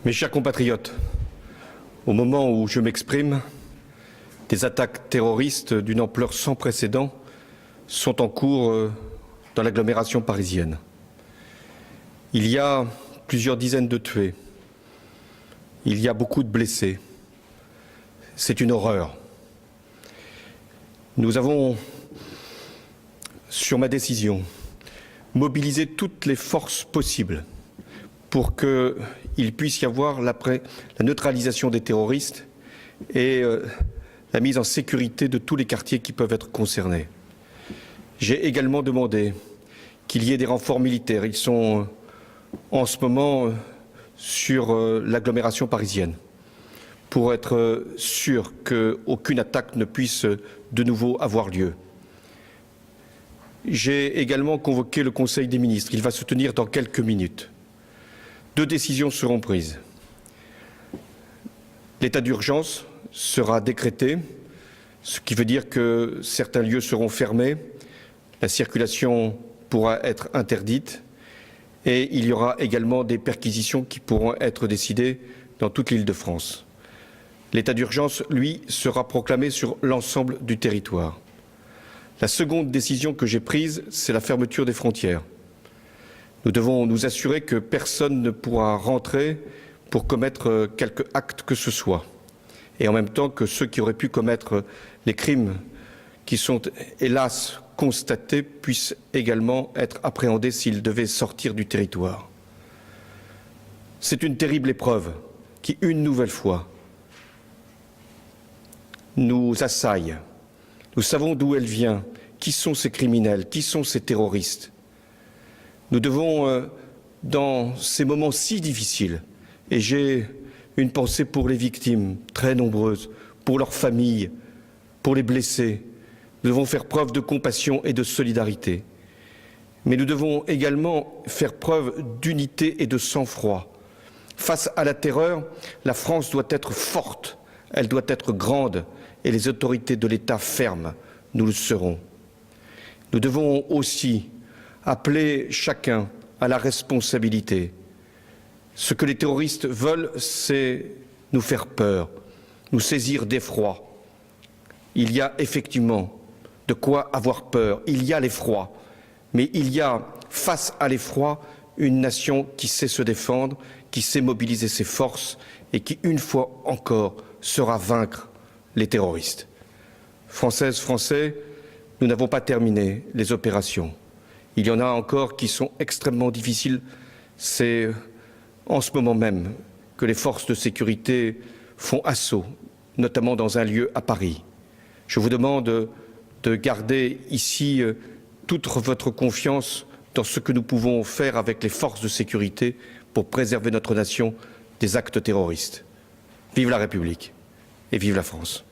Mes chers compatriotes, au moment où je m'exprime, des attaques terroristes d'une ampleur sans précédent sont en cours dans l'agglomération parisienne. Il y a plusieurs dizaines de tués. Il y a beaucoup de blessés. C'est une horreur. Nous avons, sur ma décision, mobilisé toutes les forces possibles pour qu'il puisse y avoir la neutralisation des terroristes et la mise en sécurité de tous les quartiers qui peuvent être concernés. J'ai également demandé qu'il y ait des renforts militaires. Ils sont en ce moment sur l'agglomération parisienne pour être sûr qu'aucune attaque ne puisse de nouveau avoir lieu. J'ai également convoqué le Conseil des ministres. Il va se tenir dans quelques minutes. 2 décisions seront prises. L'état d'urgence sera décrété, ce qui veut dire que certains lieux seront fermés, la circulation pourra être interdite et il y aura également des perquisitions qui pourront être décidées dans toute l'Île-de-France. L'état d'urgence, lui, sera proclamé sur l'ensemble du territoire. La seconde décision que j'ai prise, c'est la fermeture des frontières. Nous devons nous assurer que personne ne pourra rentrer pour commettre quelque acte que ce soit. Et en même temps que ceux qui auraient pu commettre les crimes qui sont, hélas, constatés puissent également être appréhendés s'ils devaient sortir du territoire. C'est une terrible épreuve qui, une nouvelle fois, nous assaille. Nous savons d'où elle vient, qui sont ces criminels, qui sont ces terroristes. Nous devons, dans ces moments si difficiles, et j'ai une pensée pour les victimes, très nombreuses, pour leurs familles, pour les blessés, nous devons faire preuve de compassion et de solidarité. Mais nous devons également faire preuve d'unité et de sang-froid. Face à la terreur, la France doit être forte, elle doit être grande, et les autorités de l'État fermes, nous le serons. Nous devons aussi appeler chacun à la responsabilité. Ce que les terroristes veulent, c'est nous faire peur, nous saisir d'effroi. Il y a effectivement de quoi avoir peur, il y a l'effroi, mais il y a, face à l'effroi, une nation qui sait se défendre, qui sait mobiliser ses forces et qui, une fois encore, saura vaincre les terroristes. Françaises, Français, nous n'avons pas terminé les opérations. Il y en a encore qui sont extrêmement difficiles. C'est en ce moment même que les forces de sécurité font assaut, notamment dans un lieu à Paris. Je vous demande de garder ici toute votre confiance dans ce que nous pouvons faire avec les forces de sécurité pour préserver notre nation des actes terroristes. Vive la République et vive la France.